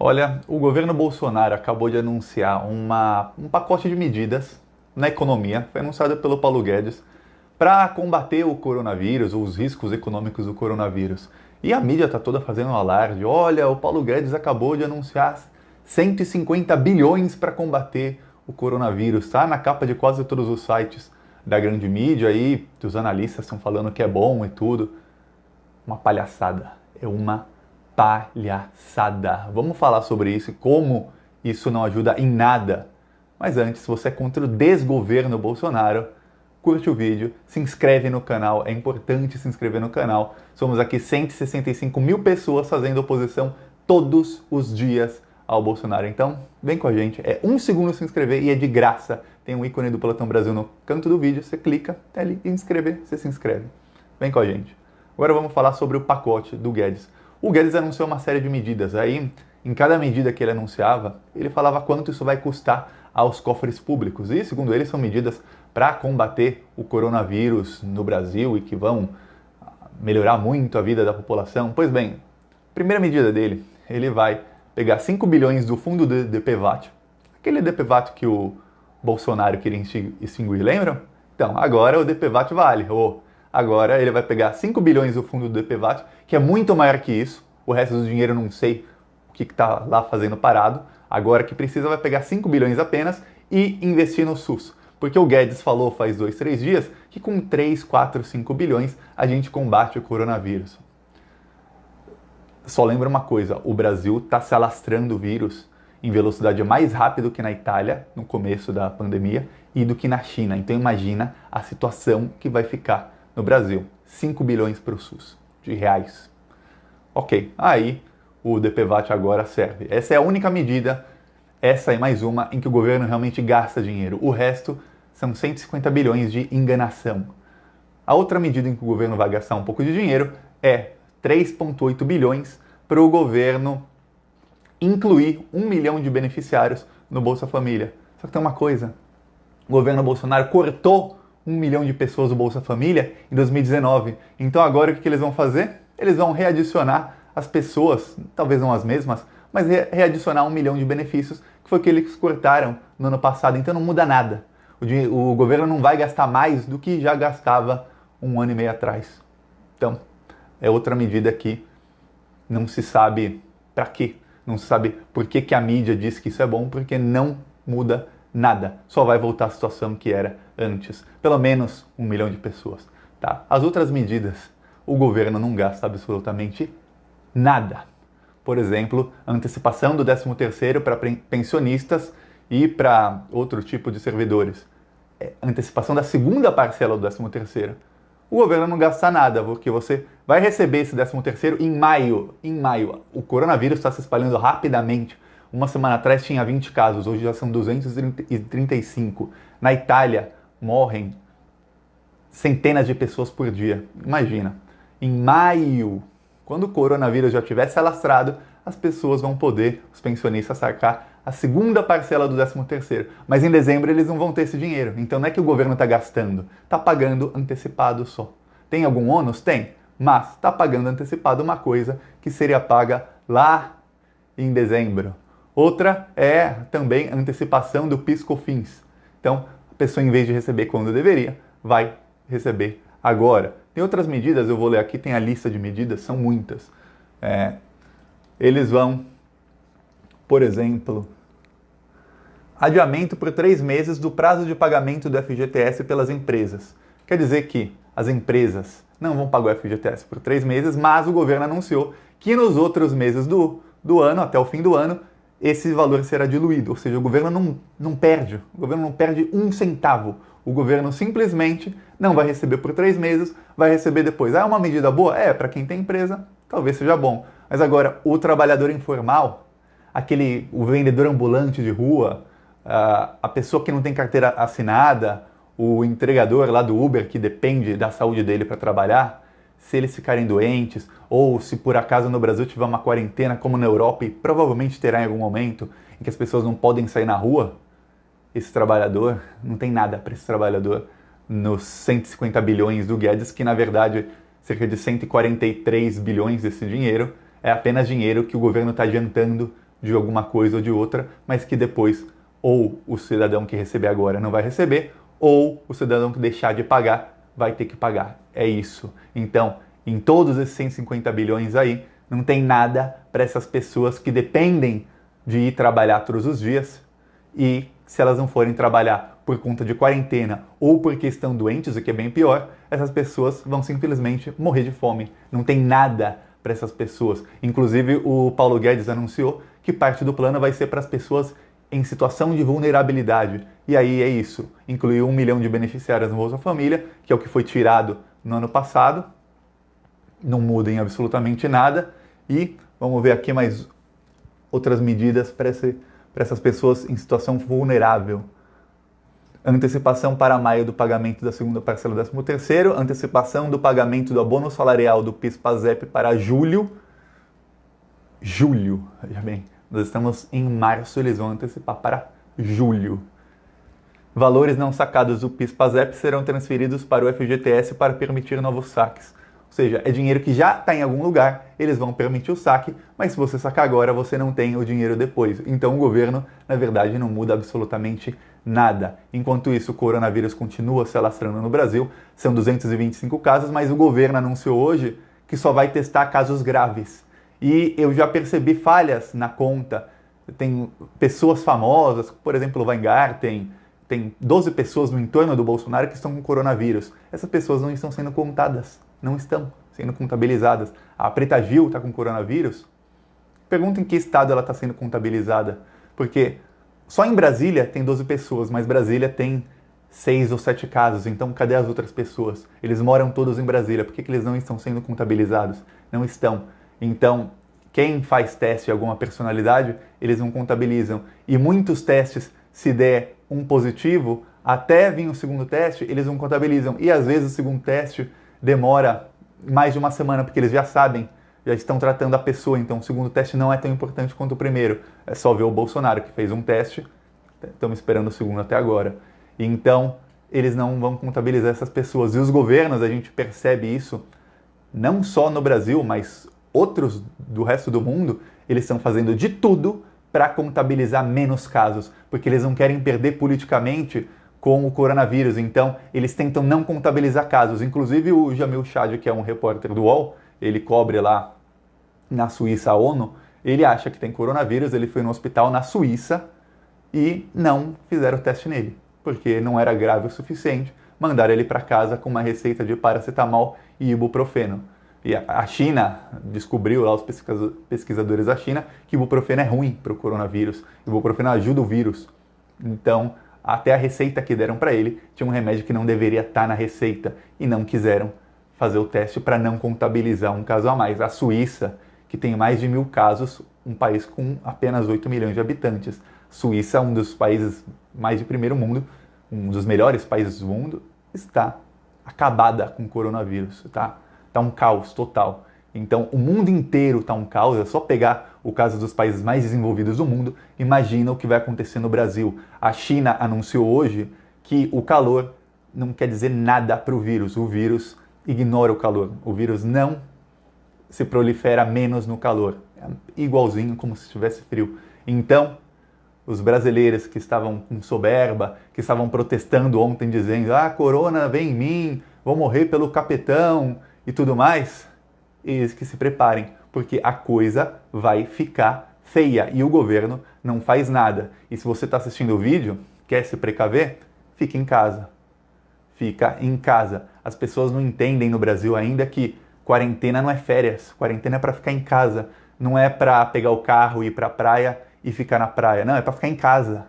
Olha, o governo Bolsonaro acabou de anunciar um pacote de medidas na economia, foi anunciado pelo Paulo Guedes, para combater o coronavírus, os riscos econômicos do coronavírus. E a mídia está toda fazendo um alarde. Olha, o Paulo Guedes acabou de anunciar 150 bilhões para combater o coronavírus. Está na capa de quase todos os sites da grande mídia aí, os analistas estão falando que é bom e tudo. Uma palhaçada. É uma palhaçada. Vamos falar sobre isso e como isso não ajuda em nada. Mas antes, se você é contra o desgoverno Bolsonaro, curte o vídeo, se inscreve no canal, é importante se inscrever no canal. Somos aqui 165 mil pessoas fazendo oposição todos os dias ao Bolsonaro. Então, vem com a gente, é 1 segundo se inscrever e é de graça. Tem um ícone do Pelotão Brasil no canto do vídeo, você clica, tá ali, inscrever, você se inscreve. Vem com a gente. Agora vamos falar sobre o pacote do Guedes. O Guedes anunciou uma série de medidas, aí em cada medida que ele anunciava, ele falava quanto isso vai custar aos cofres públicos. E, segundo ele, são medidas para combater o coronavírus no Brasil e que vão melhorar muito a vida da população. Pois bem, primeira medida dele, ele vai pegar 5 bilhões do fundo do DPVAT, aquele DPVAT que o Bolsonaro queria extinguir, lembram? Então, agora o DPVAT vale. Agora ele vai pegar 5 bilhões do fundo do DPVAT, que é muito maior que isso. O resto do dinheiro não sei o que está lá fazendo parado. Agora que precisa vai pegar 5 bilhões apenas e investir no SUS. Porque o Guedes falou faz 2, 3 dias que com 3, 4, 5 bilhões a gente combate o coronavírus. Só lembra uma coisa, o Brasil está se alastrando o vírus em velocidade mais rápido que na Itália, no começo da pandemia, e do que na China. Então imagina a situação que vai ficar no Brasil. 5 bilhões para o SUS, de reais. Ok, aí o DPVAT agora serve. Essa é a única medida, essa é mais uma, em que o governo realmente gasta dinheiro. O resto são 150 bilhões de enganação. A outra medida em que o governo vai gastar um pouco de dinheiro é 3,8 bilhões para o governo incluir 1 milhão de beneficiários no Bolsa Família. Só que tem uma coisa, o governo Bolsonaro cortou 1 milhão de pessoas do Bolsa Família em 2019. Então agora o que eles vão fazer? Eles vão readicionar as pessoas, talvez não as mesmas, mas readicionar 1 milhão de benefícios, que foi o que eles cortaram no ano passado. Então não muda nada. O governo não vai gastar mais do que já gastava 1 ano e meio atrás. Então, é outra medida que não se sabe para quê. Não se sabe por que a mídia diz que isso é bom, porque não muda nada. Só vai voltar à situação que era antes. Pelo menos 1 milhão de pessoas. Tá? As outras medidas, o governo não gasta absolutamente nada. Por exemplo, a antecipação do 13º para pensionistas e para outro tipo de servidores. Antecipação da segunda parcela do 13º. O governo não gasta nada, porque você vai receber esse 13º em maio. Em maio. O coronavírus está se espalhando rapidamente. Uma semana atrás tinha 20 casos, hoje já são 235. Na Itália, morrem centenas de pessoas por dia. Imagina. Em maio, quando o coronavírus já tivesse alastrado, as pessoas vão poder, os pensionistas, sacar a segunda parcela do 13º. Mas em dezembro eles não vão ter esse dinheiro. Então não é que o governo está gastando, está pagando antecipado só. Tem algum ônus? Tem. Mas está pagando antecipado uma coisa que seria paga lá em dezembro. Outra é também a antecipação do PIS/COFINS. Então a pessoa, em vez de receber quando deveria, vai receber agora. Tem outras medidas, eu vou ler aqui, tem a lista de medidas, são muitas. Eles vão, por exemplo, adiamento por 3 meses do prazo de pagamento do FGTS pelas empresas. Quer dizer que as empresas não vão pagar o FGTS por 3 meses, mas o governo anunciou que nos outros meses do ano, até o fim do ano, esse valor será diluído. Ou seja, o governo não perde. O governo não perde 1 centavo. O governo simplesmente não vai receber por 3 meses, vai receber depois. É uma medida boa? Para quem tem empresa, talvez seja bom. Mas agora, o trabalhador informal, o vendedor ambulante de rua, a pessoa que não tem carteira assinada, o entregador lá do Uber que depende da saúde dele para trabalhar, se eles ficarem doentes, ou se por acaso no Brasil tiver uma quarentena como na Europa, e provavelmente terá em algum momento, em que as pessoas não podem sair na rua, esse trabalhador, não tem nada para esse trabalhador nos 150 bilhões do Guedes, que na verdade cerca de 143 bilhões desse dinheiro é apenas dinheiro que o governo está adiantando de alguma coisa ou de outra, mas que depois ou o cidadão que receber agora não vai receber, ou o cidadão que deixar de pagar vai ter que pagar. É isso. Então, em todos esses 150 bilhões aí, não tem nada para essas pessoas que dependem de ir trabalhar todos os dias e se elas não forem trabalhar por conta de quarentena ou porque estão doentes, o que é bem pior, essas pessoas vão simplesmente morrer de fome. Não tem nada para essas pessoas. Inclusive, o Paulo Guedes anunciou que parte do plano vai ser para as pessoas em situação de vulnerabilidade. E aí é isso. Incluiu 1 milhão de beneficiários no Bolsa Família, que é o que foi tirado no ano passado. Não muda em absolutamente nada. E vamos ver aqui mais outras medidas para essas pessoas em situação vulnerável. Antecipação para maio do pagamento da segunda parcela do 13º, antecipação do pagamento do abono salarial do PIS/PASEP para julho. Julho, veja bem, nós estamos em março, eles vão antecipar para julho. Valores não sacados do PIS/PASEP serão transferidos para o FGTS para permitir novos saques. Ou seja, é dinheiro que já está em algum lugar, eles vão permitir o saque, mas se você sacar agora, você não tem o dinheiro depois. Então o governo, na verdade, não muda absolutamente nada. Enquanto isso, o coronavírus continua se alastrando no Brasil, são 225 casos, mas o governo anunciou hoje que só vai testar casos graves. E eu já percebi falhas na conta. Tem pessoas famosas, por exemplo, o Weingarten, tem 12 pessoas no entorno do Bolsonaro que estão com coronavírus. Essas pessoas não estão sendo contadas, não estão sendo contabilizadas. A Preta Gil está com coronavírus. Pergunta em que estado ela está sendo contabilizada. Porque só em Brasília tem 12 pessoas, mas Brasília tem 6 ou 7 casos. Então, cadê as outras pessoas? Eles moram todos em Brasília. Por que eles não estão sendo contabilizados? Não estão. Então, quem faz teste de alguma personalidade, eles não contabilizam. E muitos testes, se der um positivo, até vir o segundo teste, eles não contabilizam. E às vezes o segundo teste demora mais de uma semana, porque eles já sabem, já estão tratando a pessoa. Então o segundo teste não é tão importante quanto o primeiro. É só ver o Bolsonaro, que fez um teste, estamos esperando o segundo até agora. Então eles não vão contabilizar essas pessoas. E os governos, a gente percebe isso, não só no Brasil, mas outros do resto do mundo, eles estão fazendo de tudo para contabilizar menos casos, porque eles não querem perder politicamente com o coronavírus. Então, eles tentam não contabilizar casos. Inclusive, o Jamil Chad, que é um repórter do UOL, ele cobre lá na Suíça a ONU, ele acha que tem coronavírus, ele foi no hospital na Suíça e não fizeram o teste nele, porque não era grave o suficiente, mandaram ele para casa com uma receita de paracetamol e ibuprofeno. E a China descobriu, lá os pesquisadores da China, que ibuprofeno é ruim para o coronavírus. Ibuprofeno ajuda o vírus. Então, até a receita que deram para ele tinha um remédio que não deveria estar na receita. E não quiseram fazer o teste para não contabilizar um caso a mais. A Suíça, que tem mais de 1.000 casos, um país com apenas 8 milhões de habitantes. Suíça, um dos países mais de primeiro mundo, um dos melhores países do mundo, está acabada com o coronavírus, tá? Está um caos total. Então, o mundo inteiro está um caos. É só pegar o caso dos países mais desenvolvidos do mundo. Imagina o que vai acontecer no Brasil. A China anunciou hoje que o calor não quer dizer nada para o vírus. O vírus ignora o calor. O vírus não se prolifera menos no calor. É igualzinho como se estivesse frio. Então, os brasileiros que estavam com soberba, que estavam protestando ontem dizendo: "Ah, corona vem em mim, vou morrer pelo capetão", e tudo mais, eles que se preparem, porque a coisa vai ficar feia e o governo não faz nada. E se você está assistindo o vídeo, quer se precaver, fica em casa. Fica em casa. As pessoas não entendem no Brasil ainda que quarentena não é férias, quarentena é para ficar em casa. Não é para pegar o carro, ir para a praia e ficar na praia. Não, é para ficar em casa.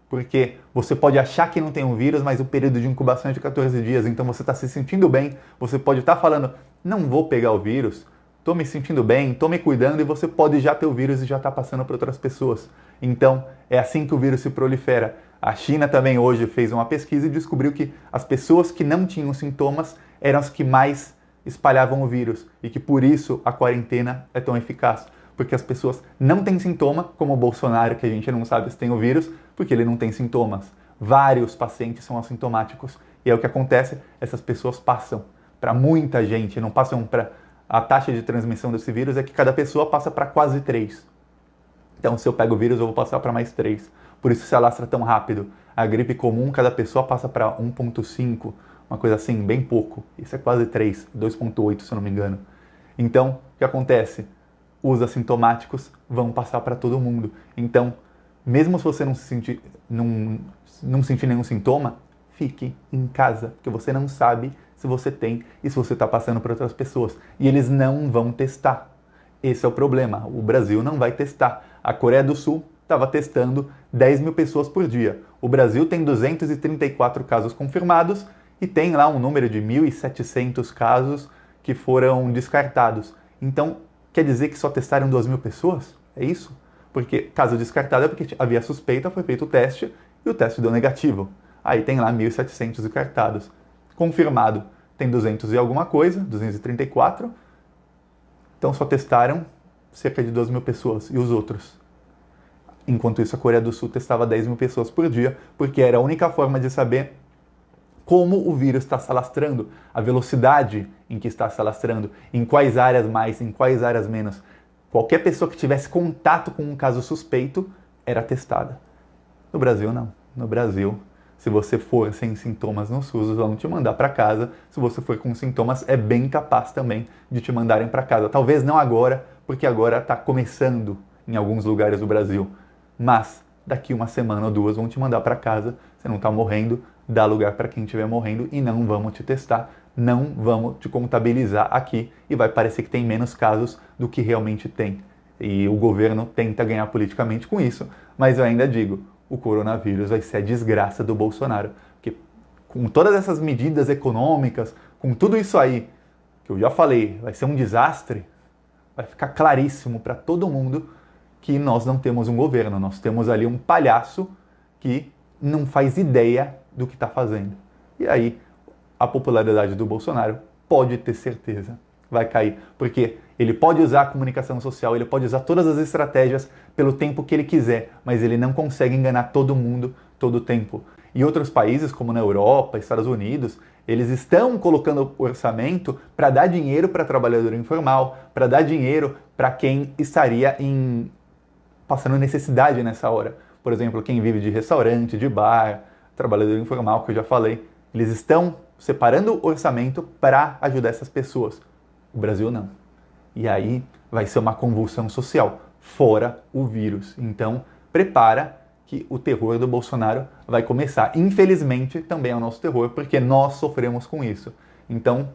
Porque você pode achar que não tem um vírus, mas o período de incubação é de 14 dias, então você está se sentindo bem, você pode estar falando: "Não vou pegar o vírus, estou me sentindo bem, estou me cuidando", e você pode já ter o vírus e já estar passando para outras pessoas. Então, é assim que o vírus se prolifera. A China também hoje fez uma pesquisa e descobriu que as pessoas que não tinham sintomas eram as que mais espalhavam o vírus, e que por isso a quarentena é tão eficaz. Porque as pessoas não têm sintoma, como o Bolsonaro, que a gente não sabe se tem o vírus, porque ele não tem sintomas. Vários pacientes são assintomáticos. E é o que acontece, essas pessoas passam para muita gente, não passam para... A taxa de transmissão desse vírus é que cada pessoa passa para quase 3. Então, se eu pego o vírus, eu vou passar para mais 3. Por isso se alastra tão rápido. A gripe comum, cada pessoa passa para 1,5, uma coisa assim, bem pouco. Isso é quase 3, 2,8 se eu não me engano. Então, o que acontece? Os assintomáticos vão passar para todo mundo. Então, mesmo se você não sentir nenhum sintoma, fique em casa, porque você não sabe se você tem e se você está passando para outras pessoas. E eles não vão testar. Esse é o problema. O Brasil não vai testar. A Coreia do Sul estava testando 10 mil pessoas por dia. O Brasil tem 234 casos confirmados e tem lá um número de 1.700 casos que foram descartados. Então, quer dizer que só testaram 2 mil pessoas? É isso? Porque caso descartado é porque havia suspeita, foi feito o teste e o teste deu negativo. Aí tem lá 1.700 descartados. Confirmado tem 200 e alguma coisa, 234. Então só testaram cerca de 2 mil pessoas. E os outros? Enquanto isso, a Coreia do Sul testava 10 mil pessoas por dia, porque era a única forma de saber como o vírus está se alastrando, a velocidade em que está se alastrando, em quais áreas mais, em quais áreas menos. Qualquer pessoa que tivesse contato com um caso suspeito era testada. No Brasil, não. No Brasil, se você for sem sintomas no SUS, vão te mandar para casa. Se você for com sintomas, é bem capaz também de te mandarem para casa. Talvez não agora, porque agora está começando em alguns lugares do Brasil. Mas daqui uma semana ou duas vão te mandar para casa. Você não está morrendo, dá lugar para quem estiver morrendo e não vamos te testar. Não vamos te contabilizar aqui e vai parecer que tem menos casos do que realmente tem. E o governo tenta ganhar politicamente com isso, mas eu ainda digo, o coronavírus vai ser a desgraça do Bolsonaro. Porque com todas essas medidas econômicas, com tudo isso aí, que eu já falei, vai ser um desastre, vai ficar claríssimo para todo mundo que nós não temos um governo, nós temos ali um palhaço que não faz ideia do que está fazendo. E aí, a popularidade do Bolsonaro pode ter certeza vai cair, porque ele pode usar a comunicação social, ele pode usar todas as estratégias pelo tempo que ele quiser, mas ele não consegue enganar todo mundo todo o tempo. E outros países, como na Europa, Estados Unidos, eles estão colocando orçamento para dar dinheiro para trabalhador informal, para dar dinheiro para quem estaria passando necessidade nessa hora. Por exemplo, quem vive de restaurante, de bar, trabalhador informal, que eu já falei, eles estão separando orçamento para ajudar essas pessoas. O Brasil não. E aí vai ser uma convulsão social, fora o vírus. Então, prepara que o terror do Bolsonaro vai começar. Infelizmente, também é o nosso terror, porque nós sofremos com isso. Então,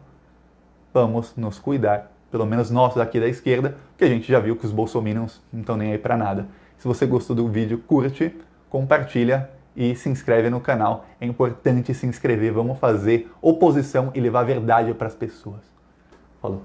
vamos nos cuidar. Pelo menos nós daqui da esquerda, porque a gente já viu que os bolsominions não estão nem aí para nada. Se você gostou do vídeo, curte, compartilha e se inscreve no canal. É importante se inscrever, vamos fazer oposição e levar a verdade para as pessoas. Falou!